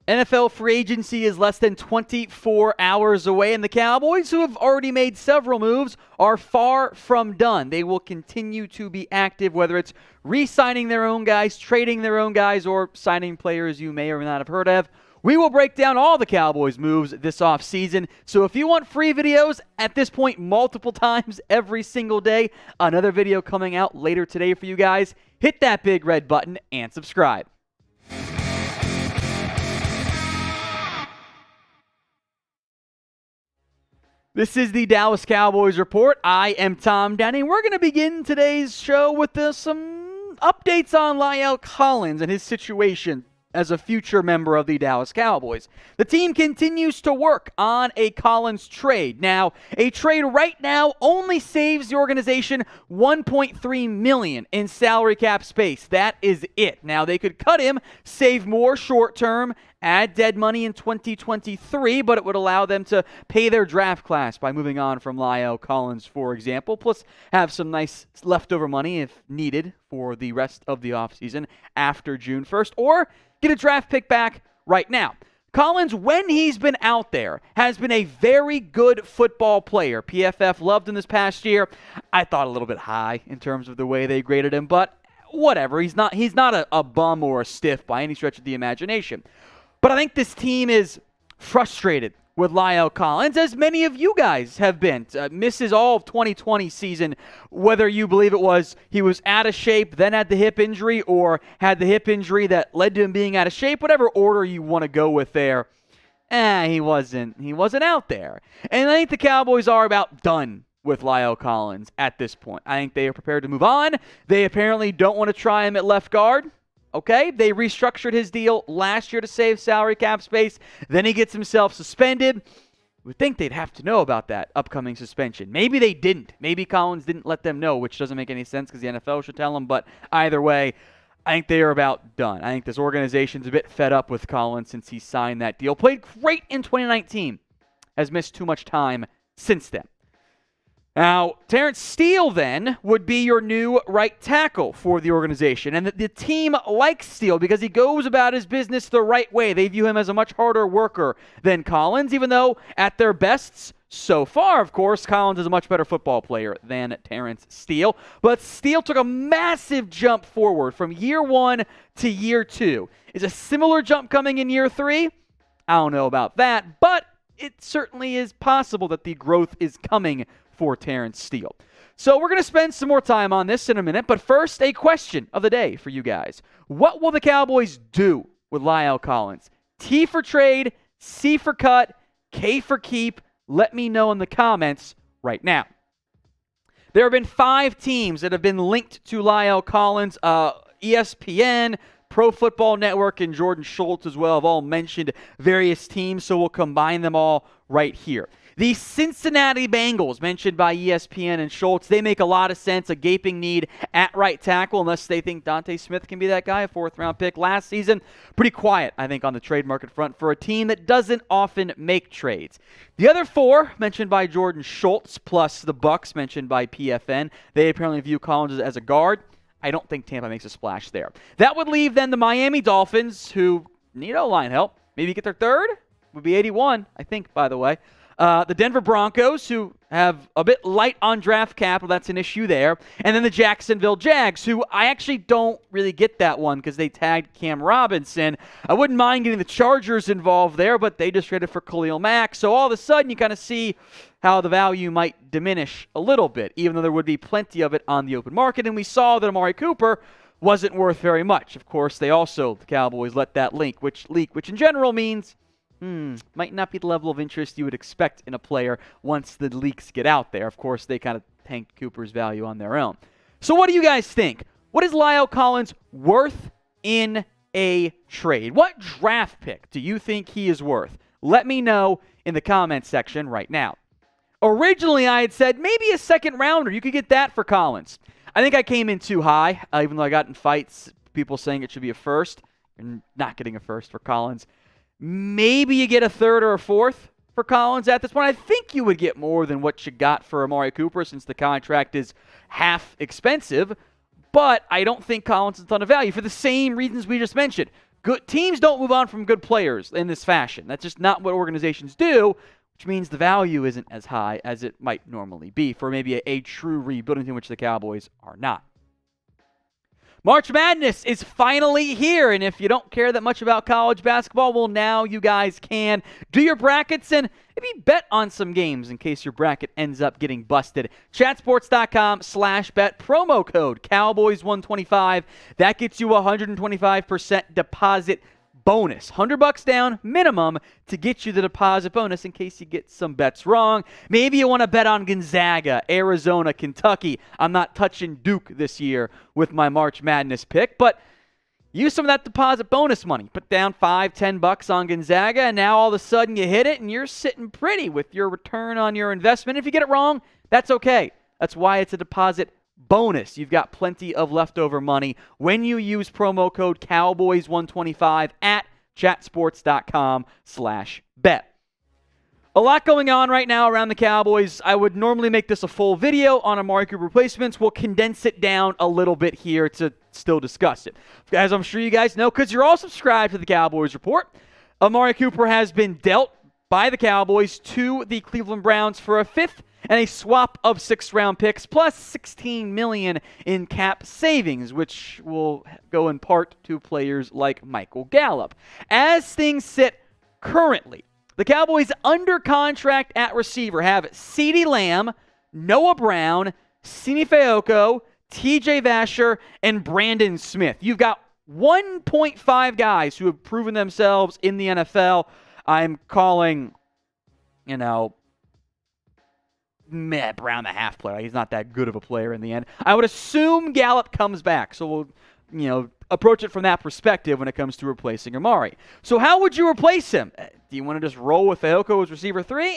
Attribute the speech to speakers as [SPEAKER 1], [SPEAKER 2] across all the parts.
[SPEAKER 1] NFL free agency is less than 24 hours away, and the Cowboys, who have already made several moves, are far from done. They will continue to be active, whether it's re-signing their own guys, trading their own guys, or signing players you may or may not have heard of. We will break down all the Cowboys' moves this offseason. So if you want free videos at this point multiple times every single day, another video coming out later today for you guys, hit that big red button and subscribe. This is the Dallas Cowboys Report. I am Tom Downey. We're going to begin today's show with some updates on La'el Collins and his situation as a future member of the Dallas Cowboys. The team continues to work on a Collins trade. Now, a trade right now only saves the organization $1.3 million in salary cap space. That is it. Now, they could cut him, save more short-term, add dead money in 2023, but it would allow them to pay their draft class by moving on from La'el Collins, for example, plus have some nice leftover money if needed for the rest of the offseason after June 1st, or get a draft pick back right now. Collins, when he's been out there, has been a very good football player. PFF loved him this past year. I thought a little bit high in terms of the way they graded him, but whatever. He's not a bum or a stiff by any stretch of the imagination. But I think this team is frustrated with La'el Collins, as many of you guys have been. Misses all of 2020 season, whether you believe it was he was out of shape, then had the hip injury, or had the hip injury that led to him being out of shape, whatever order you want to go with there. He wasn't out there. And I think the Cowboys are about done with La'el Collins at this point. I think they are prepared to move on. They apparently don't want to try him at left guard. Okay, they restructured his deal last year to save salary cap space. Then he gets himself suspended. You would think they'd have to know about that upcoming suspension. Maybe they didn't. Maybe Collins didn't let them know, which doesn't make any sense because the NFL should tell them. But either way, I think they are about done. I think this organization's a bit fed up with Collins since he signed that deal. Played great in 2019. Has missed too much time since then. Now, Terence Steele then would be your new right tackle for the organization. And the team likes Steele because he goes about his business the right way. They view him as a much harder worker than Collins, even though at their bests so far, of course, Collins is a much better football player than Terence Steele. But Steele took a massive jump forward from year 1 to year 2. Is a similar jump coming in year 3? I don't know about that, but it certainly is possible that the growth is coming for Terence Steele. So we're going to spend some more time on this in a minute, but first, a question of the day for you guys. What will the Cowboys do with La'el Collins? T for trade, C for cut, K for keep? Let me know in the comments right now. There have been 5 teams that have been linked to La'el Collins. ESPN, Pro Football Network, and Jordan Schultz as well have all mentioned various teams, so we'll combine them all right here. The Cincinnati Bengals, mentioned by ESPN and Schultz, they make a lot of sense, a gaping need at right tackle, unless they think Dante Smith can be that guy, a 4th-round pick last season. Pretty quiet, I think, on the trade market front for a team that doesn't often make trades. The other 4, mentioned by Jordan Schultz, plus the Bucs, mentioned by PFN, they apparently view Collins as a guard. I don't think Tampa makes a splash there. That would leave then the Miami Dolphins, who need O-line help. Maybe get their 3rd? Would be 81, I think, by the way. The Denver Broncos, who have a bit light on draft capital, that's an issue there. And then the Jacksonville Jags, who I actually don't really get that one because they tagged Cam Robinson. I wouldn't mind getting the Chargers involved there, but they just traded for Khalil Mack. So all of a sudden, you kind of see how the value might diminish a little bit, even though there would be plenty of it on the open market. And we saw that Amari Cooper wasn't worth very much. Of course, the Cowboys let that leak, which in general means might not be the level of interest you would expect in a player once the leaks get out there. Of course, they kind of tanked Cooper's value on their own. So what do you guys think? What is La'el Collins worth in a trade? What draft pick do you think he is worth? Let me know in the comments section right now. Originally, I had said maybe a 2nd rounder. You could get that for Collins. I think I came in too high, even though I got in fights, people saying it should be a 1st. You're not getting a 1st for Collins. Maybe you get a 3rd or a 4th for Collins at this point. I think you would get more than what you got for Amari Cooper since the contract is half expensive, but I don't think Collins is a ton of value for the same reasons we just mentioned. Good teams don't move on from good players in this fashion. That's just not what organizations do, which means the value isn't as high as it might normally be for maybe a true rebuilding team, which the Cowboys are not. March Madness is finally here, and if you don't care that much about college basketball, well, now you guys can do your brackets and maybe bet on some games in case your bracket ends up getting busted. Chatsports.com/bet, promo code Cowboys125. That gets you a 125% deposit bonus. $100 down minimum to get you the deposit bonus in case you get some bets wrong. Maybe you want to bet on Gonzaga, Arizona, Kentucky. I'm not touching Duke this year with my March Madness pick, but use some of that deposit bonus money. Put down $5-10 on Gonzaga, and now all of a sudden you hit it, and you're sitting pretty with your return on your investment. If you get it wrong, that's okay. That's why it's a deposit bonus. You've got plenty of leftover money when you use promo code Cowboys125 at chatsports.com/bet. A lot going on right now around the Cowboys. I would normally make this a full video on Amari Cooper Replacements. We'll condense it down a little bit here to still discuss it. As I'm sure you guys know, because you're all subscribed to the Cowboys Report, Amari Cooper has been dealt by the Cowboys to the Cleveland Browns for a 5th and a swap of 6th-round picks plus $16 million in cap savings, which will go in part to players like Michael Gallup. As things sit currently, the Cowboys under contract at receiver have CeeDee Lamb, Noah Brown, Simi Fehoko, TJ Vasher, and Brandon Smith. You've got 1.5 guys who have proven themselves in the NFL. I'm calling, Brown the half player. He's not that good of a player in the end. I would assume Gallup comes back, so we'll, approach it from that perspective when it comes to replacing Amari. So how would you replace him? Do you want to just roll with Fehoko as receiver 3?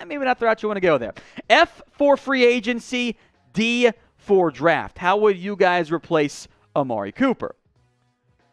[SPEAKER 1] Maybe not the route you want to go there. F for free agency, D for draft. How would you guys replace Amari Cooper?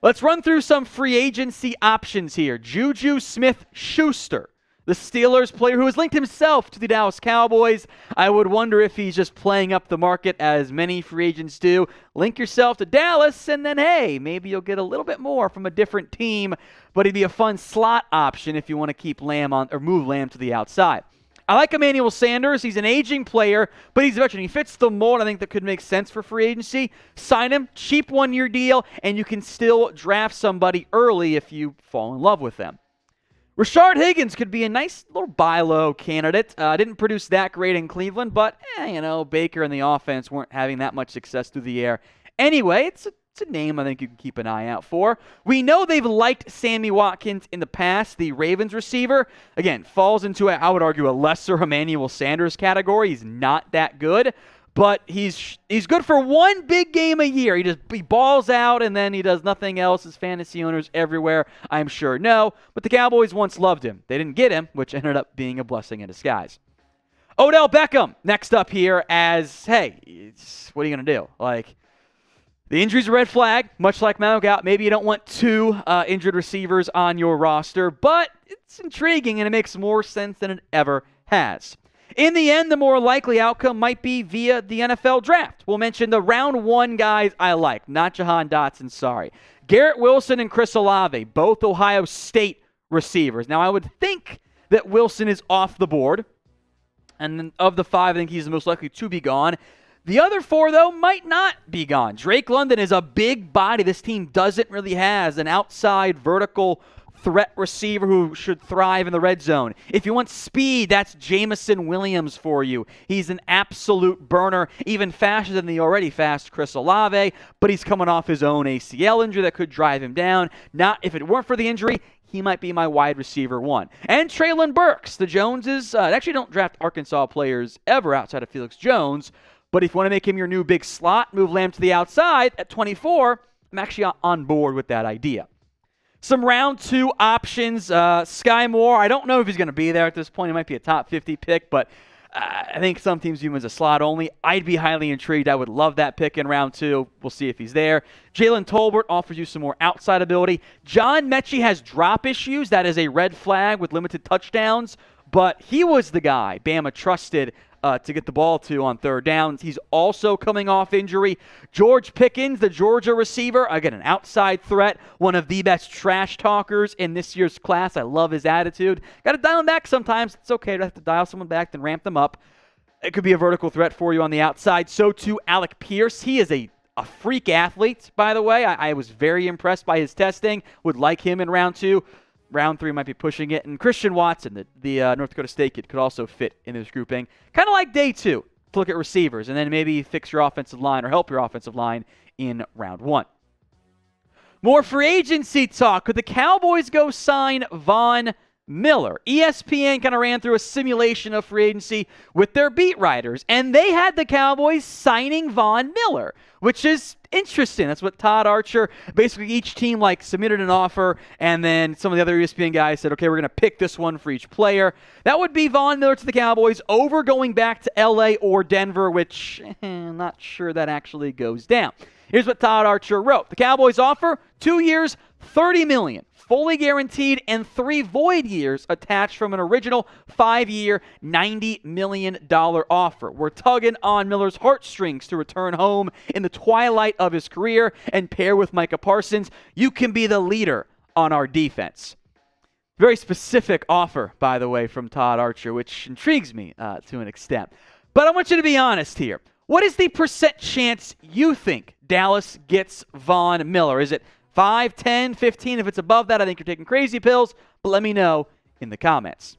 [SPEAKER 1] Let's run through some free agency options here. Juju Smith-Schuster, the Steelers player who has linked himself to the Dallas Cowboys. I would wonder if he's just playing up the market as many free agents do. Link yourself to Dallas, and then, hey, maybe you'll get a little bit more from a different team, but he'd be a fun slot option if you want to keep Lamb on or move Lamb to the outside. I like Emmanuel Sanders. He's an aging player, but he's a veteran. He fits the mold. I think that could make sense for free agency. Sign him, cheap one-year deal, and you can still draft somebody early if you fall in love with them. Rashard Higgins could be a nice little buy low candidate. Didn't produce that great in Cleveland, but, Baker and the offense weren't having that much success through the air. Anyway, it's a name I think you can keep an eye out for. We know they've liked Sammy Watkins in the past, the Ravens receiver. Again, falls into, I would argue, a lesser Emmanuel Sanders category. He's not that good, but he's good for one big game a year. He balls out, and then he does nothing else. As fantasy owners everywhere, I'm sure, know. But the Cowboys once loved him. They didn't get him, which ended up being a blessing in disguise. Odell Beckham, next up here as, hey, what are you going to do? The injury's a red flag, much like Malgout. Maybe you don't want 2 injured receivers on your roster, but it's intriguing, and it makes more sense than it ever has. In the end, the more likely outcome might be via the NFL draft. We'll mention the round 1 guys I like, not Jahan Dotson, sorry. Garrett Wilson and Chris Olave, both Ohio State receivers. Now, I would think that Wilson is off the board, and then of the 5, I think he's the most likely to be gone. The other 4, though, might not be gone. Drake London is a big body. This team doesn't really have an outside vertical threat receiver who should thrive in the red zone. If you want speed, that's Jameson Williams for you. He's an absolute burner, even faster than the already fast Chris Olave, but he's coming off his own ACL injury that could drive him down. If it weren't for the injury, he might be my wide receiver 1. And Treylon Burks, the Joneses, actually don't draft Arkansas players ever outside of Felix Jones, but if you want to make him your new big slot, move Lamb to the outside at 24, I'm actually on board with that idea. Some round 2 options. Sky Moore, I don't know if he's going to be there at this point. He might be a top 50 pick, but I think some teams view him as a slot only. I'd be highly intrigued. I would love that pick in round 2. We'll see if he's there. Jalen Tolbert offers you some more outside ability. John Mechie has drop issues. That is a red flag with limited touchdowns, but he was the guy Bama trusted to get the ball to on third downs. He's also coming off injury. George Pickens, the Georgia receiver, again, an outside threat, one of the best trash talkers in this year's class. I love his attitude. Got to dial him back sometimes. It's okay to have to dial someone back, then ramp them up. It could be a vertical threat for you on the outside. So too, Alec Pierce. He is a freak athlete, by the way. I was very impressed by his testing. Would like him in round 2. Round 3 might be pushing it. And Christian Watson, the North Dakota State kid, could also fit in this grouping. Kind of like day 2 to look at receivers, and then maybe fix your offensive line or help your offensive line in round 1. More free agency talk. Could the Cowboys go sign Von Miller? ESPN kind of ran through a simulation of free agency with their beat writers, and they had the Cowboys signing Von Miller, which is interesting. That's what Todd Archer, basically each team submitted an offer, and then some of the other ESPN guys said, okay, we're going to pick this one for each player. That would be Von Miller to the Cowboys over going back to LA or Denver, which I'm not sure that actually goes down. Here's what Todd Archer wrote. The Cowboys offer 2 years, $30 million. Fully guaranteed, and 3 void years attached from an original 5-year, $90 million offer. We're tugging on Miller's heartstrings to return home in the twilight of his career and pair with Micah Parsons. You can be the leader on our defense. Very specific offer, by the way, from Todd Archer, which intrigues me to an extent. But I want you to be honest here. What is the % chance you think Dallas gets Von Miller? Is it 5, 10, 15? If it's above that, I think you're taking crazy pills, but let me know in the comments.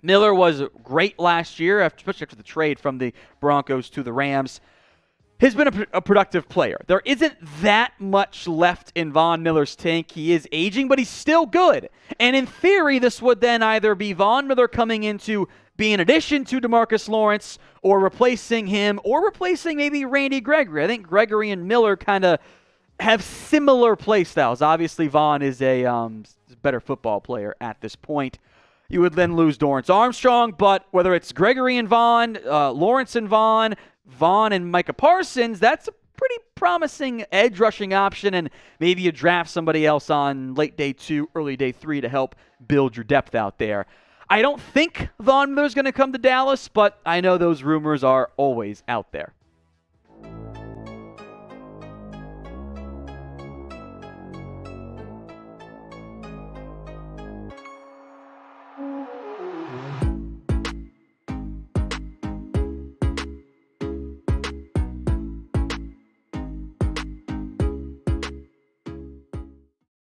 [SPEAKER 1] Miller was great last year, especially after the trade from the Broncos to the Rams. He's been a productive player. There isn't that much left in Von Miller's tank. He is aging, but he's still good. And in theory, this would then either be Von Miller coming in to be an addition to DeMarcus Lawrence, or replacing him, or replacing maybe Randy Gregory. I think Gregory and Miller kind of have similar play styles. Obviously, Vaughn is a better football player at this point. You would then lose Dorrance Armstrong, but whether it's Gregory and Vaughn, Lawrence and Vaughn and Micah Parsons, that's a pretty promising edge rushing option, and maybe you draft somebody else on late day 2, early day 3 to help build your depth out there. I don't think Von Miller's going to come to Dallas, but I know those rumors are always out there.